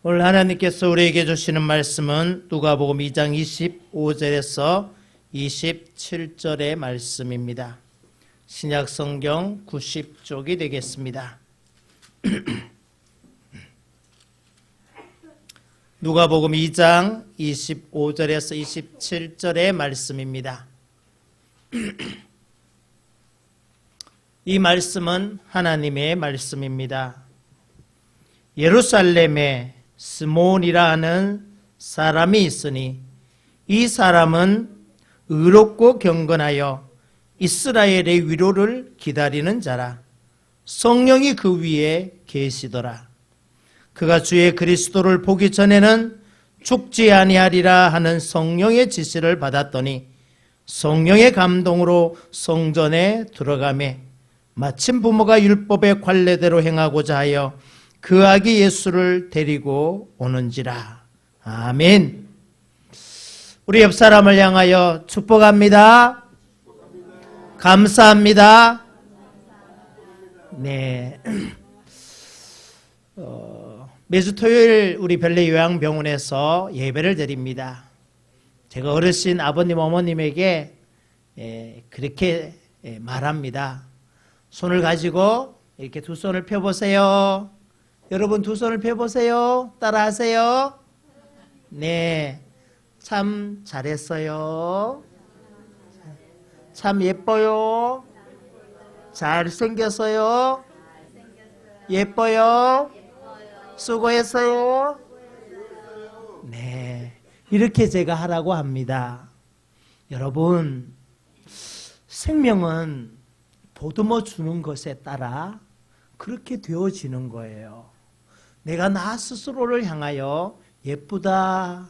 오늘 하나님께서 우리에게 주시는 말씀은 누가복음 2장 25절에서 27절의 말씀입니다. 신약성경 90쪽이 되겠습니다. 누가복음 2장 25절에서 27절의 말씀입니다. 이 말씀은 하나님의 말씀입니다. 예루살렘에 스몬이라 하는 사람이 있으니 이 사람은 의롭고 경건하여 이스라엘의 위로를 기다리는 자라. 성령이 그 위에 계시더라. 그가 주의 그리스도를 보기 전에는 죽지 아니하리라 하는 성령의 지시를 받았더니 성령의 감동으로 성전에 들어가매 마침 부모가 율법의 관례대로 행하고자 하여 그 아기 예수를 데리고 오는지라. 아멘. 우리 옆 사람을 향하여 축복합니다. 감사합니다. 네. 매주 토요일 우리 별내 요양병원에서 예배를 드립니다. 제가 어르신 아버님 어머님에게 그렇게 말합니다. 손을 가지고 이렇게 두 손을 펴보세요. 여러분 두 손을 펴보세요. 따라하세요. 네, 참 잘했어요. 참 예뻐요. 잘생겼어요. 예뻐요. 수고했어요. 네, 이렇게 제가 하라고 합니다. 여러분, 생명은 보듬어 주는 것에 따라 그렇게 되어지는 거예요. 내가 나 스스로를 향하여 예쁘다,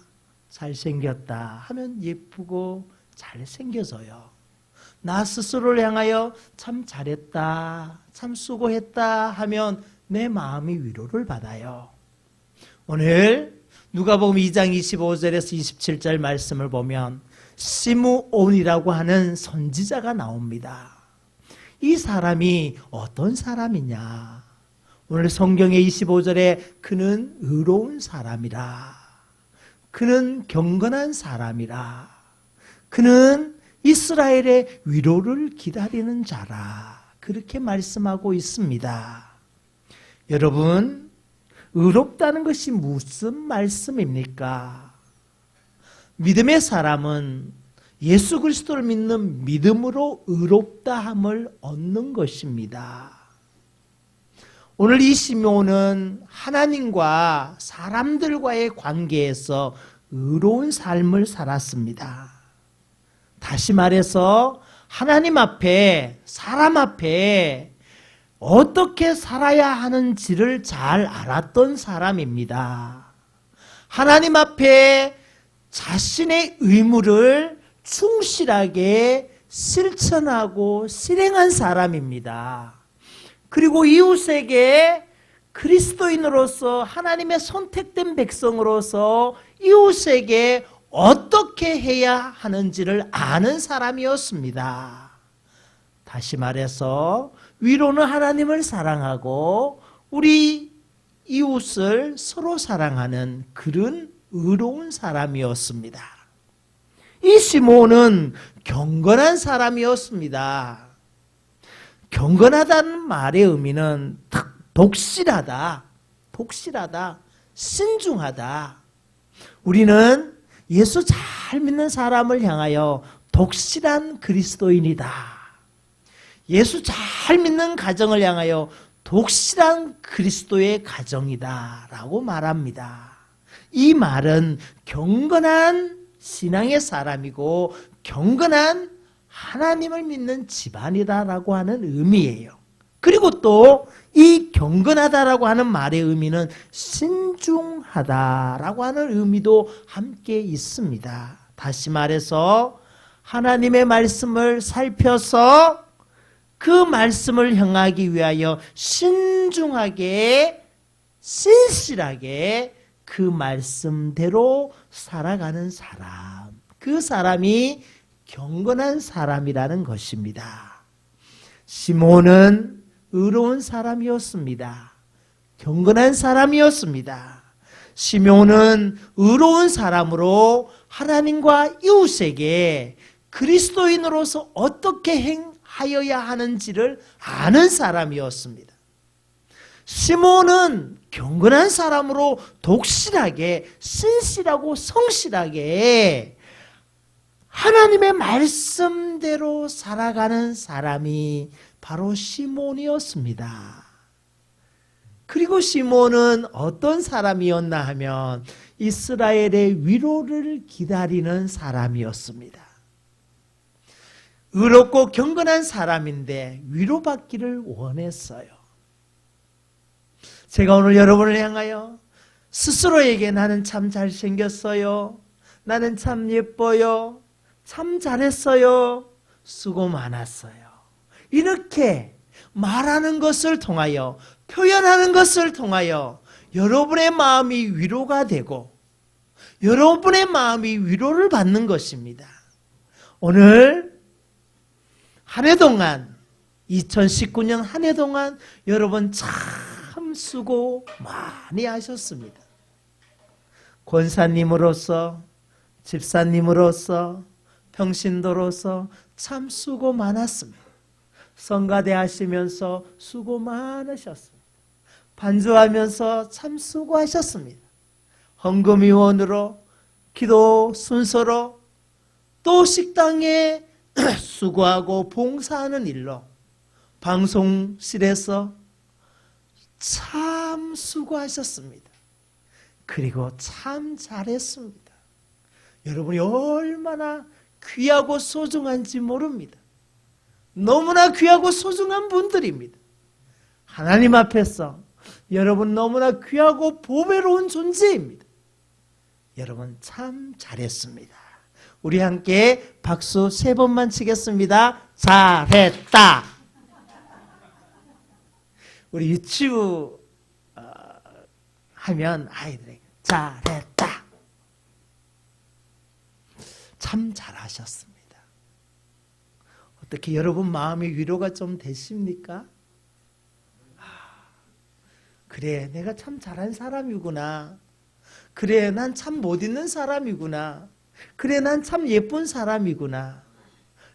잘생겼다 하면 예쁘고 잘생겨져요. 나 스스로를 향하여 참 잘했다, 참 수고했다 하면 내 마음이 위로를 받아요. 오늘 누가복음 2장 25절에서 27절 말씀을 보면 시므온이라고 하는 선지자가 나옵니다. 이 사람이 어떤 사람이냐? 오늘 성경의 25절에 그는 의로운 사람이라, 그는 경건한 사람이라, 그는 이스라엘의 위로를 기다리는 자라, 그렇게 말씀하고 있습니다. 여러분, 의롭다는 것이 무슨 말씀입니까? 믿음의 사람은 예수 그리스도를 믿는 믿음으로 의롭다함을 얻는 것입니다. 오늘 이 시므온은 하나님과 사람들과의 관계에서 의로운 삶을 살았습니다. 다시 말해서 하나님 앞에, 사람 앞에 어떻게 살아야 하는지를 잘 알았던 사람입니다. 하나님 앞에 자신의 의무를 충실하게 실천하고 실행한 사람입니다. 그리고 이웃에게 그리스도인으로서 하나님의 선택된 백성으로서 이웃에게 어떻게 해야 하는지를 아는 사람이었습니다. 다시 말해서 위로는 하나님을 사랑하고 우리 이웃을 서로 사랑하는 그런 의로운 사람이었습니다. 이 시므온은 경건한 사람이었습니다. 경건하다는 말의 의미는 독실하다, 신중하다. 우리는 예수 잘 믿는 사람을 향하여 독실한 그리스도인이다. 예수 잘 믿는 가정을 향하여 독실한 그리스도의 가정이다 라고 말합니다. 이 말은 경건한 신앙의 사람이고 경건한 하나님을 믿는 집안이다라고 하는 의미예요. 그리고 또 이 경건하다라고 하는 말의 의미는 신중하다라고 하는 의미도 함께 있습니다. 다시 말해서 하나님의 말씀을 살펴서 그 말씀을 행하기 위하여 신중하게, 신실하게 그 말씀대로 살아가는 사람, 그 사람이 경건한 사람이라는 것입니다. 시므온은 의로운 사람이었습니다. 경건한 사람이었습니다. 시므온은 의로운 사람으로 하나님과 이웃에게 그리스도인으로서 어떻게 행하여야 하는지를 아는 사람이었습니다. 시므온은 경건한 사람으로 독실하게, 신실하고 성실하게 하나님의 말씀대로 살아가는 사람이 바로 시므온이었습니다. 그리고 시므온은 어떤 사람이었나 하면 이스라엘의 위로를 기다리는 사람이었습니다. 의롭고 경건한 사람인데 위로받기를 원했어요. 제가 오늘 여러분을 향하여 스스로에게 나는 참 잘생겼어요, 나는 참 예뻐요, 참 잘했어요, 수고 많았어요, 이렇게 말하는 것을 통하여, 표현하는 것을 통하여 여러분의 마음이 위로가 되고 여러분의 마음이 위로를 받는 것입니다. 오늘 한 해 동안, 2019년 한 해 동안 여러분 참 수고 많이 하셨습니다. 권사님으로서, 집사님으로서, 평신도로서 참 수고 많았습니다. 성가대 하시면서 수고 많으셨습니다. 반주하면서 참 수고하셨습니다. 헌금위원으로, 기도 순서로, 또 식당에 수고하고 봉사하는 일로, 방송실에서 참 수고하셨습니다. 그리고 참 잘했습니다. 여러분이 얼마나 귀하고 소중한지 모릅니다. 너무나 귀하고 소중한 분들입니다. 하나님 앞에서 여러분 너무나 귀하고 보배로운 존재입니다. 여러분 참 잘했습니다. 우리 함께 박수 3번만 치겠습니다. 잘했다. 우리 유치부 하면 아이들에게 잘했다. 참 잘하셨습니다. 어떻게 여러분 마음의 위로가 좀 되십니까? 그래, 내가 참 잘한 사람이구나. 그래, 난 참 못 있는 사람이구나. 그래, 난 참 예쁜 사람이구나.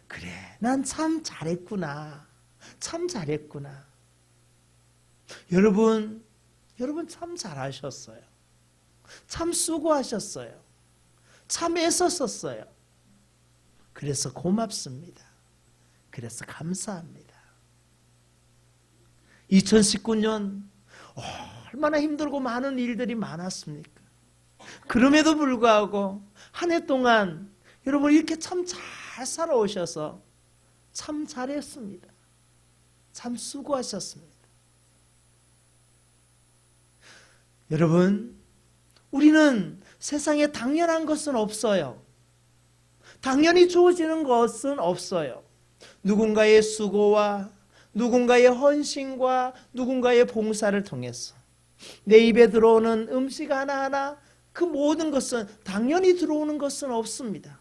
그래, 난 참 잘했구나. 참 잘했구나. 여러분 참 잘하셨어요. 참 수고하셨어요. 참 애썼었어요. 그래서 고맙습니다. 그래서 감사합니다. 2019년 얼마나 힘들고 많은 일들이 많았습니까? 그럼에도 불구하고 한 해 동안 여러분 이렇게 참 잘 살아오셔서 참 잘했습니다. 참 수고하셨습니다. 여러분, 우리는 세상에 당연한 것은 없어요. 당연히 주어지는 것은 없어요. 누군가의 수고와 누군가의 헌신과 누군가의 봉사를 통해서 내 입에 들어오는 음식 하나하나 그 모든 것은 당연히 들어오는 것은 없습니다.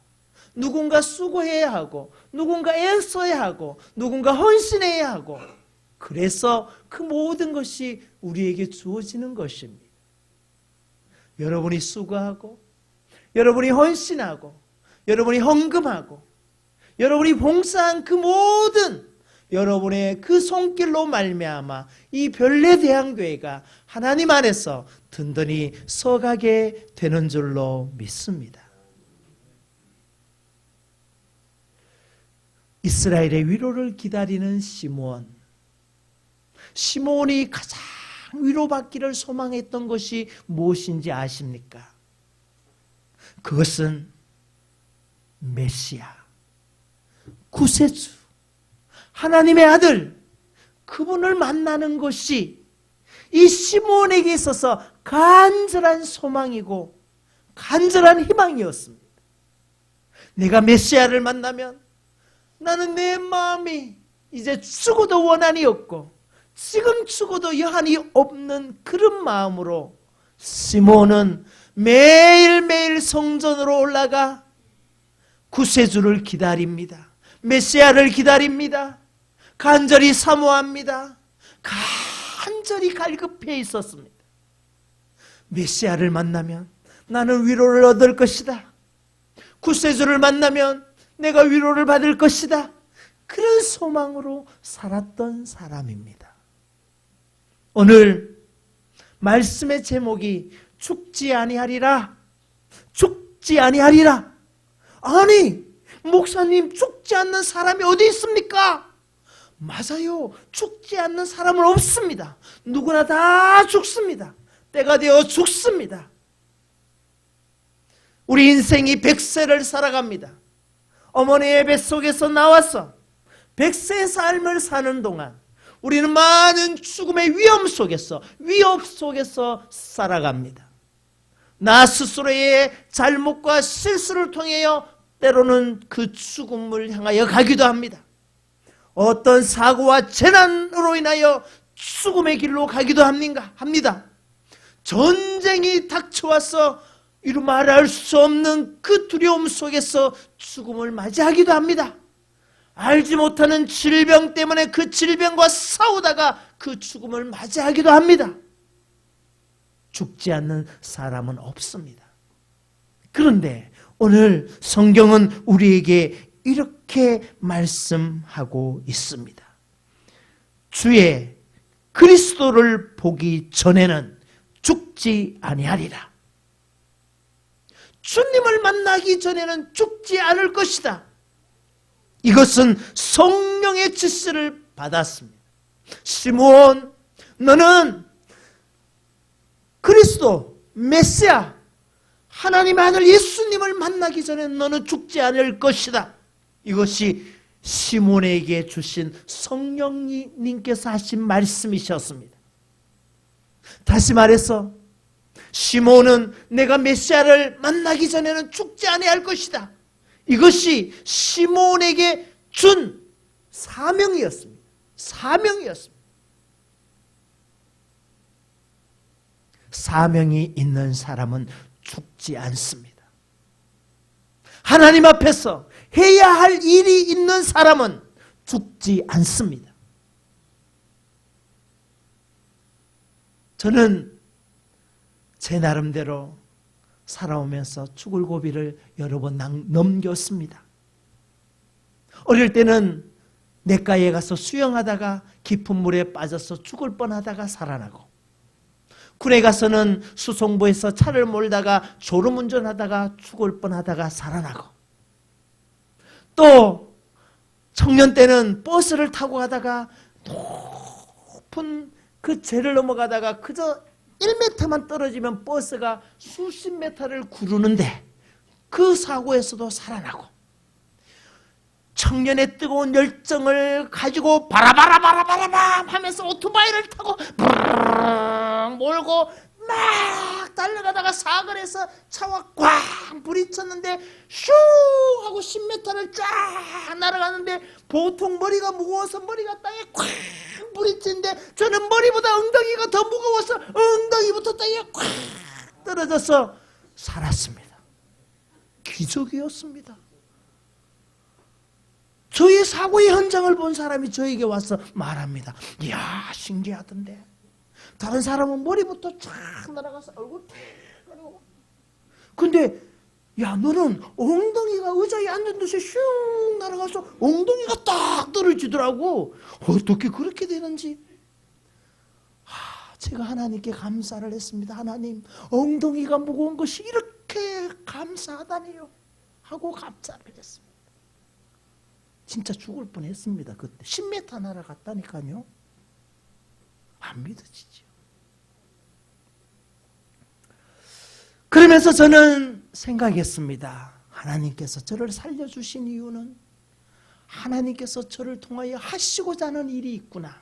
누군가 수고해야 하고 누군가 애써야 하고 누군가 헌신해야 하고 그래서 그 모든 것이 우리에게 주어지는 것입니다. 여러분이 수고하고 여러분이 헌신하고 여러분이 헌금하고 여러분이 봉사한 그 모든 여러분의 그 손길로 말미암아 이 별내대한교회가 하나님 안에서 든든히 서가게 되는 줄로 믿습니다. 이스라엘의 위로를 기다리는 시므온이 가장 위로받기를 소망했던 것이 무엇인지 아십니까? 그것은 메시아, 구세주, 하나님의 아들, 그분을 만나는 것이 이 시므온에게 있어서 간절한 소망이고 간절한 희망이었습니다. 내가 메시아를 만나면 나는 내 마음이 이제 죽어도 원한이 없고 지금 죽어도 여한이 없는 그런 마음으로 시므온은 매일매일 성전으로 올라가 구세주를 기다립니다. 메시아를 기다립니다. 간절히 사모합니다. 간절히 갈급해 있었습니다. 메시아를 만나면 나는 위로를 얻을 것이다. 구세주를 만나면 내가 위로를 받을 것이다. 그런 소망으로 살았던 사람입니다. 오늘 말씀의 제목이 죽지 아니하리라. 죽지 아니하리라. 아니, 목사님, 죽지 않는 사람이 어디 있습니까? 맞아요. 죽지 않는 사람은 없습니다. 누구나 다 죽습니다. 때가 되어 죽습니다. 우리 인생이 100세를 살아갑니다. 어머니의 뱃속에서 나와서 100세의 삶을 사는 동안 우리는 많은 죽음의 위험 속에서, 위협 속에서 살아갑니다. 나 스스로의 잘못과 실수를 통하여 때로는 그 죽음을 향하여 가기도 합니다. 어떤 사고와 재난으로 인하여 죽음의 길로 가기도 합니다. 전쟁이 닥쳐와서 이루 말할 수 없는 그 두려움 속에서 죽음을 맞이하기도 합니다. 알지 못하는 질병 때문에 그 질병과 싸우다가 그 죽음을 맞이하기도 합니다. 죽지 않는 사람은 없습니다. 그런데 오늘 성경은 우리에게 이렇게 말씀하고 있습니다. 주의 그리스도를 보기 전에는 죽지 아니하리라. 주님을 만나기 전에는 죽지 않을 것이다. 이것은 성령의 지시를 받았습니다. 시므온, 너는 그리스도, 메시아, 하나님의 아들 예수님을 만나기 전에 너는 죽지 않을 것이다. 이것이 시몬에게 주신 성령님께서 하신 말씀이셨습니다. 다시 말해서 시몬은 내가 메시아를 만나기 전에는 죽지 아니할 것이다. 이것이 시몬에게 준 사명이었습니다. 사명이었습니다. 사명이 있는 사람은 죽지 않습니다. 하나님 앞에서 해야 할 일이 있는 사람은 죽지 않습니다. 저는 제 나름대로 살아오면서 죽을 고비를 여러 번 넘겼습니다. 어릴 때는 냇가에 가서 수영하다가 깊은 물에 빠져서 죽을 뻔하다가 살아나고, 군에 가서는 수송부에서 차를 몰다가 졸음운전하다가 죽을 뻔하다가 살아나고, 또 청년 때는 버스를 타고 가다가 높은 그 죄를 넘어가다가 그저 1m만 떨어지면 버스가 수십 미터를 구르는데 그 사고에서도 살아나고, 청년의 뜨거운 열정을 가지고 바라바라바라바라밤 하면서 오토바이를 타고 브르르 몰고 막 달려가다가 사거리에서 차와 꽝 부딪혔는데 슈 하고 10m를 쫙 날아가는데 보통 머리가 무거워서 머리가 땅에 꽝 부딪히는데 저는 머리보다 엉덩이가 더 무거워서 엉덩이부터 땅에 꽝 떨어져서 살았습니다. 기적이었습니다. 저의 사고의 현장을 본 사람이 저에게 와서 말합니다. 이야, 신기하던데. 다른 사람은 머리부터 쫙 날아가서 얼굴 탁 가리고. 근데 야, 너는 엉덩이가 의자에 앉은 듯이 슝 날아가서 엉덩이가 딱 떨어지더라고. 어떻게 그렇게 되는지. 제가 하나님께 감사를 했습니다. 하나님, 엉덩이가 무거운 것이 이렇게 감사하다니요 하고 감사를 했습니다. 진짜 죽을 뻔했습니다. 그때 10m 날아갔다니까요. 안 믿어지죠. 그러면서 저는 생각했습니다. 하나님께서 저를 살려주신 이유는 하나님께서 저를 통하여 하시고자 하는 일이 있구나.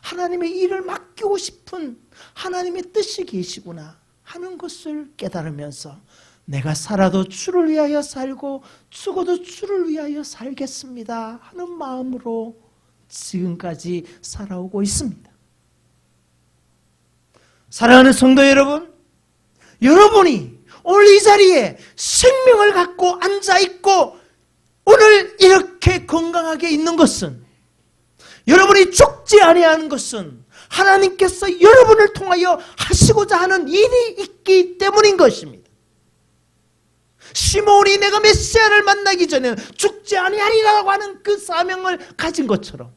하나님의 일을 맡기고 싶은 하나님의 뜻이 계시구나 하는 것을 깨달으면서 내가 살아도 주를 위하여 살고 죽어도 주를 위하여 살겠습니다 하는 마음으로 지금까지 살아오고 있습니다. 사랑하는 성도 여러분, 여러분이 오늘 이 자리에 생명을 갖고 앉아있고 오늘 이렇게 건강하게 있는 것은, 여러분이 죽지 아니하는 것은 하나님께서 여러분을 통하여 하시고자 하는 일이 있기 때문인 것입니다. 시몬이 내가 메시아를 만나기 전에는 죽지 아니하리라고 하는 그 사명을 가진 것처럼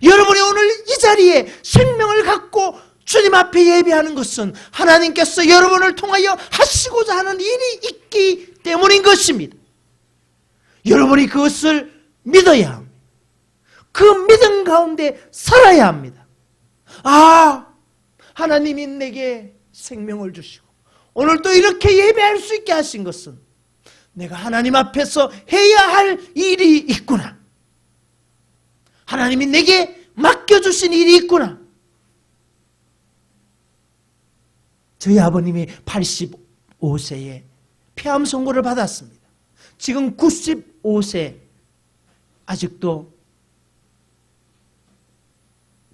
여러분이 오늘 이 자리에 생명을 갖고 주님 앞에 예배하는 것은 하나님께서 여러분을 통하여 하시고자 하는 일이 있기 때문인 것입니다. 여러분이 그것을 믿어야 합니다. 그 믿음 가운데 살아야 합니다. 하나님이 내게 생명을 주시고 오늘 또 이렇게 예배할 수 있게 하신 것은 내가 하나님 앞에서 해야 할 일이 있구나. 하나님이 내게 맡겨주신 일이 있구나. 저희 아버님이 85세에 폐암 선고를 받았습니다. 지금 95세 아직도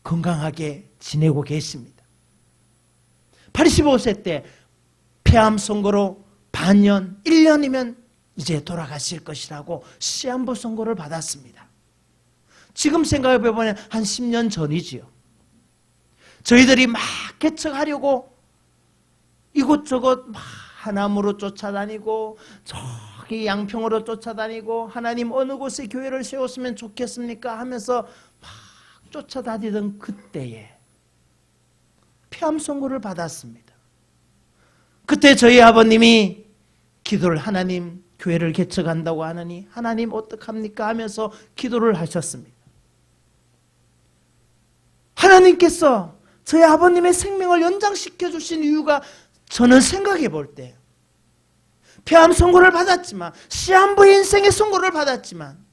건강하게 지내고 계십니다. 85세 때 폐암 선고로 반년, 1년이면 이제 돌아가실 것이라고 시한부 선고를 받았습니다. 지금 생각해보면 한 10년 전이지요. 저희들이 막 개척하려고 이곳저곳 막 하남으로 쫓아다니고 저기 양평으로 쫓아다니고 하나님 어느 곳에 교회를 세웠으면 좋겠습니까 하면서 막 쫓아다니던 그때에 폐암 선고를 받았습니다. 그때 저희 아버님이 기도를 하나님 교회를 개척한다고 하느니 하나님 어떡합니까 하면서 기도를 하셨습니다. 하나님께서 저희 아버님의 생명을 연장시켜 주신 이유가 저는 생각해 볼 때 폐암 선고를 받았지만 시한부의 인생의 선고를 받았지만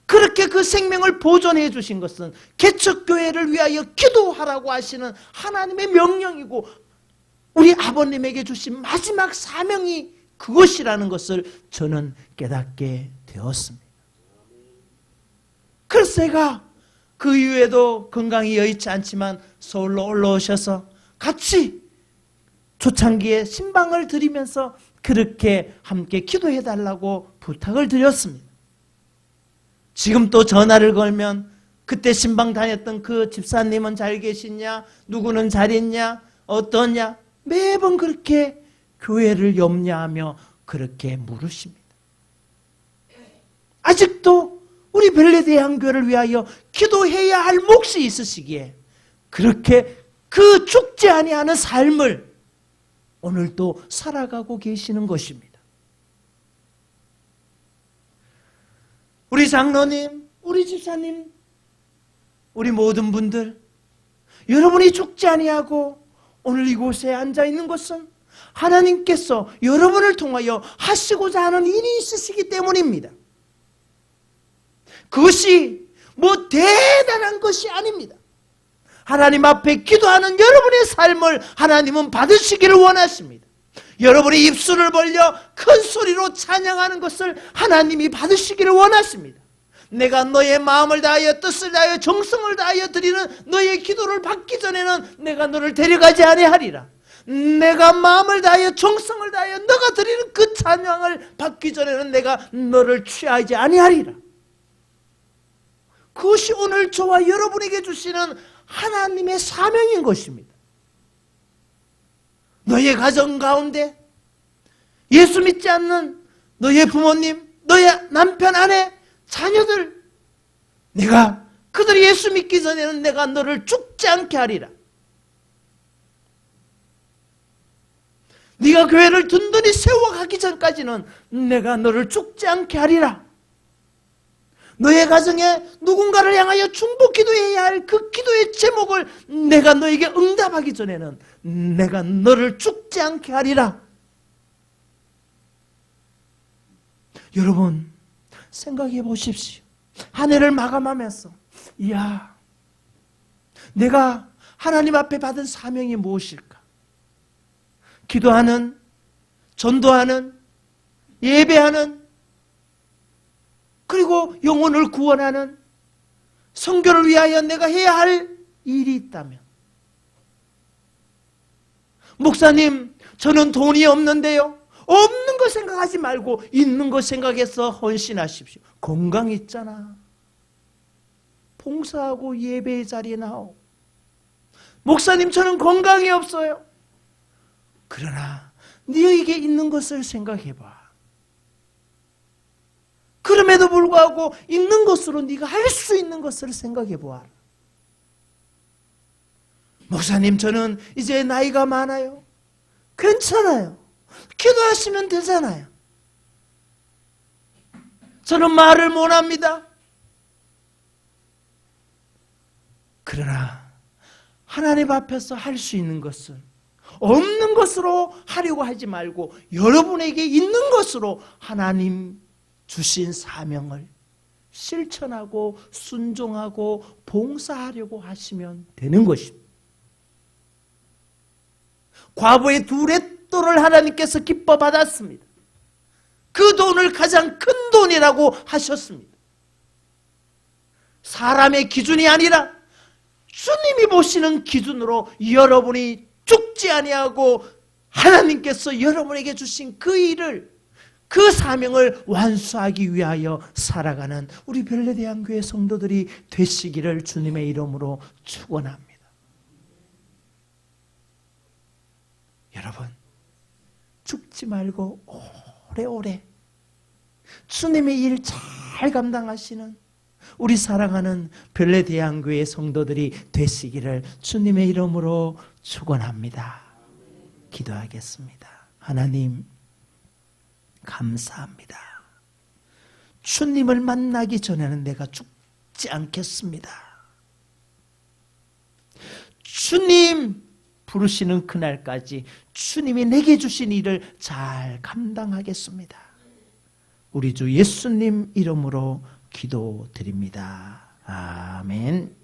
그렇게 그 생명을 보존해 주신 것은 개척교회를 위하여 기도하라고 하시는 하나님의 명령이고 우리 아버님에게 주신 마지막 사명이 그것이라는 것을 저는 깨닫게 되었습니다. 그래서 제가 그 이후에도 건강이 여의치 않지만 서울로 올라오셔서 같이 초창기에 신방을 드리면서 그렇게 함께 기도해달라고 부탁을 드렸습니다. 지금 또 전화를 걸면 그때 신방 다녔던 그 집사님은 잘 계시냐? 누구는 잘 있냐? 어떠냐? 매번 그렇게 교회를 염려하며 그렇게 물으십니다. 아직도 우리 벨레대양교회를 위하여 기도해야 할 몫이 있으시기에 그렇게 그 죽지 아니하는 삶을 오늘도 살아가고 계시는 것입니다. 우리 장로님, 우리 집사님, 우리 모든 분들 여러분이 죽지 아니하고 오늘 이곳에 앉아있는 것은 하나님께서 여러분을 통하여 하시고자 하는 일이 있으시기 때문입니다. 그것이 뭐 대단한 것이 아닙니다. 하나님 앞에 기도하는 여러분의 삶을 하나님은 받으시기를 원하십니다. 여러분이 입술을 벌려 큰 소리로 찬양하는 것을 하나님이 받으시기를 원하십니다. 내가 너의 마음을 다하여 뜻을 다하여 정성을 다하여 드리는 너의 기도를 받기 전에는 내가 너를 데려가지 아니하리라. 내가 마음을 다하여 정성을 다하여 너가 드리는 그 찬양을 받기 전에는 내가 너를 취하지 아니하리라. 그것이 오늘 저와 여러분에게 주시는 하나님의 사명인 것입니다. 너의 가정 가운데 예수 믿지 않는 너의 부모님, 너의 남편, 아내, 자녀들 내가 그들이 예수 믿기 전에는 내가 너를 죽지 않게 하리라. 네가 교회를 든든히 세워가기 전까지는 내가 너를 죽지 않게 하리라. 너의 가정에 누군가를 향하여 중보 기도해야 할 그 기도의 제목을 내가 너에게 응답하기 전에는 내가 너를 죽지 않게 하리라. 여러분 생각해 보십시오. 한 해를 마감하면서 이야, 내가 하나님 앞에 받은 사명이 무엇일까? 기도하는, 전도하는, 예배하는, 그리고 영혼을 구원하는 선교를 위하여 내가 해야 할 일이 있다면, 목사님 저는 돈이 없는데요. 없는 거 생각하지 말고 있는 거 생각해서 헌신하십시오. 건강 있잖아. 봉사하고 예배의 자리에 나오. 목사님, 저는 건강이 없어요. 그러나 네에게 있는 것을 생각해봐. 그럼에도 불구하고 있는 것으로 네가 할 수 있는 것을 생각해 보아라. 목사님, 저는 이제 나이가 많아요. 괜찮아요. 기도하시면 되잖아요. 저는 말을 못합니다. 그러나 하나님 앞에서 할 수 있는 것은 없는 것으로 하려고 하지 말고 여러분에게 있는 것으로 하나님 주신 사명을 실천하고 순종하고 봉사하려고 하시면 되는 것입니다. 과부의 2렛돌을 하나님께서 기뻐 받았습니다. 그 돈을 가장 큰 돈이라고 하셨습니다. 사람의 기준이 아니라 주님이 보시는 기준으로 여러분이 죽지 아니하고 하나님께서 여러분에게 주신 그 일을, 그 사명을 완수하기 위하여 살아가는 우리 별내대한교회 성도들이 되시기를 주님의 이름으로 축원합니다. 여러분, 죽지 말고 오래오래 주님의 일 잘 감당하시는 우리 사랑하는 별내대한교회 성도들이 되시기를 주님의 이름으로 축원합니다. 기도하겠습니다. 하나님, 감사합니다. 주님을 만나기 전에는 내가 죽지 않겠습니다. 주님 부르시는 그날까지 주님이 내게 주신 일을 잘 감당하겠습니다. 우리 주 예수님 이름으로 기도드립니다. 아멘.